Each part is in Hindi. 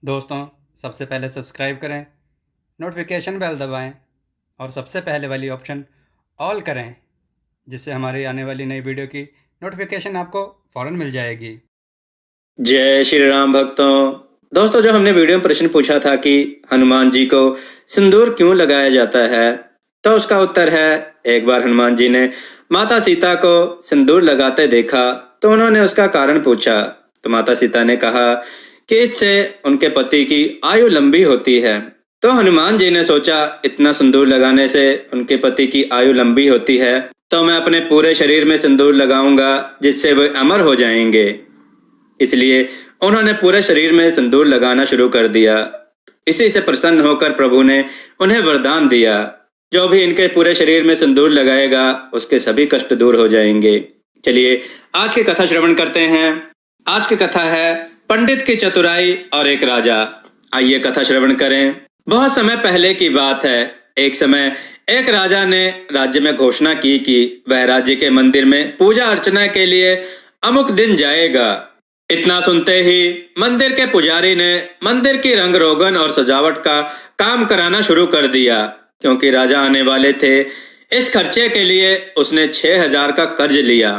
दोस्तों, सबसे पहले सब्सक्राइब करें, नोटिफिकेशन बेल दबाएं और सबसे पहले वाली ऑप्शन ऑल करें, जिससे हमारी आने वाली नई वीडियो की नोटिफिकेशन आपको फ़ौरन मिल जाएगी। जय श्री राम भक्तों। दोस्तों, जो हमने वीडियो में प्रश्न पूछा था कि हनुमान जी को सिंदूर क्यों लगाया जाता है, तो उसका उत्तर है, एक बार हनुमान जी ने माता सीता को सिंदूर लगाते देखा तो उन्होंने उसका कारण पूछा। तो माता सीता ने कहा कि इससे उनके पति की आयु लंबी होती है। तो हनुमान जी ने सोचा, इतना सिंदूर लगाने से उनके पति की आयु लंबी होती है तो मैं अपने पूरे शरीर में सिंदूर लगाऊंगा, जिससे वे अमर हो जाएंगे। इसलिए उन्होंने पूरे शरीर में सिंदूर लगाना शुरू कर दिया। इसी से प्रसन्न होकर प्रभु ने उन्हें वरदान दिया, जो भी इनके पूरे शरीर में सिंदूर लगाएगा उसके सभी कष्ट दूर हो जाएंगे। चलिए आज की कथा श्रवण करते हैं। आज की कथा है पंडित की चतुराई और एक राजा। आइए कथा श्रवण करें। बहुत समय पहले की बात है। एक समय एक राजा ने राज्य में घोषणा की कि वह राज्य के मंदिर में पूजा अर्चना के लिए अमुक दिन जाएगा। इतना सुनते ही मंदिर के पुजारी ने मंदिर की रंग रोगन और सजावट का काम कराना शुरू कर दिया। क्योंकि राजा आने वाले थे, इस खर्चे के लिए उसने 6,000 का कर्ज लिया।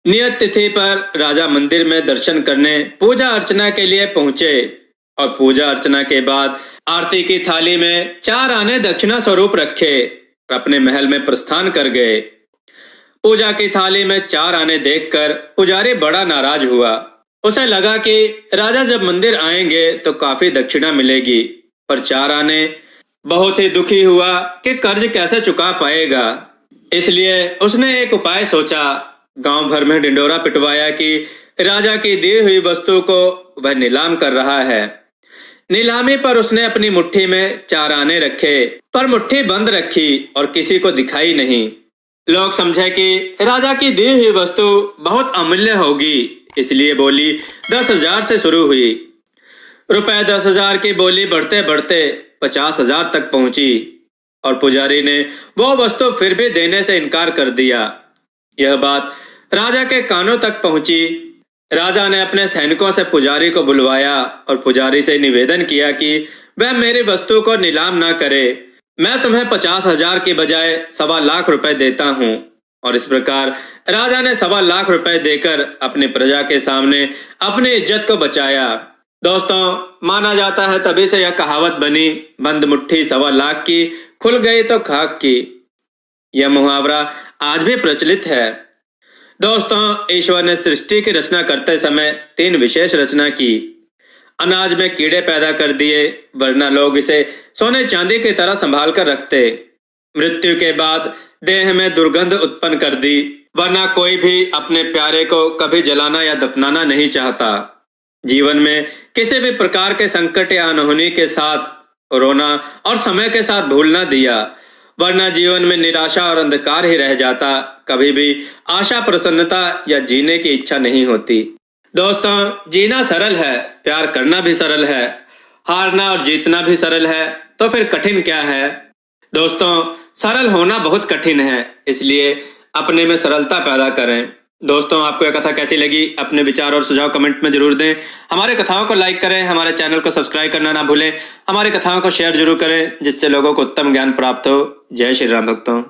नियत तिथि पर राजा मंदिर में दर्शन करने पूजा अर्चना के लिए पहुंचे और पूजा अर्चना के बाद आरती की थाली में 4 आने दक्षिणा स्वरूप रखे और अपने महल में प्रस्थान कर गए। पूजा की थाली में 4 आने देखकर पुजारी बड़ा नाराज हुआ। उसे लगा कि राजा जब मंदिर आएंगे तो काफी दक्षिणा मिलेगी, पर 4 आने। बहुत ही दुखी हुआ कि कर्ज कैसे चुका पाएगा। इसलिए उसने एक उपाय सोचा। गांव भर में ढिंडोरा पिटवाया कि राजा की दी हुई वस्तु को वह नीलाम कर रहा है। नीलामी पर उसने अपनी मुट्ठी में 4 आने रखे, पर मुट्ठी बंद रखी और किसी को दिखाई नहीं। लोग समझे कि राजा की दी हुई वस्तु बहुत अमूल्य होगी, इसलिए बोली 10,000 से शुरू हुई। रुपए 10,000 की बोली बढ़ते बढ़ते 50,000 तक पहुंची और पुजारी ने वो वस्तु फिर भी देने से इनकार कर दिया। यह बात राजा के कानों तक पहुंची। राजा ने अपने सैनिकों से पुजारी को बुलवाया और पुजारी से निवेदन किया कि वह मेरी वस्तु को नीलाम ना करे। मैं तुम्हें 50,000 की बजाय 1.25 लाख रुपए देता हूँ। और इस प्रकार राजा ने 1.25 लाख रुपए देकर अपनी प्रजा के सामने अपनी इज्जत को बचाया। दोस्तों, माना जाता है तभी से यह कहावत बनी, बंद मुट्ठी 1.25 लाख की, खुल गई तो खाक की। यह मुहावरा आज भी प्रचलित है। दोस्तों, ईश्वर ने सृष्टि की रचना करते समय 3 विशेष रचना की। अनाज में कीड़े पैदा कर दिए, वरना लोग इसे सोने चांदी की तरह संभाल कर रखते। मृत्यु के बाद देह में दुर्गंध उत्पन्न कर दी, वरना कोई भी अपने प्यारे को कभी जलाना या दफनाना नहीं चाहता। जीवन में किसी भी प्रकार के संकट या अनहोनी के साथ रोना और समय के साथ भूलना दिया, वरना जीवन में निराशा और अंधकार ही रह जाता। कभी भी आशा, प्रसन्नता या जीने की इच्छा नहीं होती। दोस्तों, जीना सरल है, प्यार करना भी सरल है, हारना और जीतना भी सरल है, तो फिर कठिन क्या है। दोस्तों, सरल होना बहुत कठिन है, इसलिए अपने में सरलता पैदा करें। दोस्तों, आपको यह कथा कैसी लगी? अपने विचार और सुझाव कमेंट में जरूर दें। हमारे कथाओं को लाइक करें, हमारे चैनल को सब्सक्राइब करना ना भूलें। हमारी कथाओं को शेयर जरूर करें, जिससे लोगों को उत्तम ज्ञान प्राप्त हो। जय श्री राम भक्तों।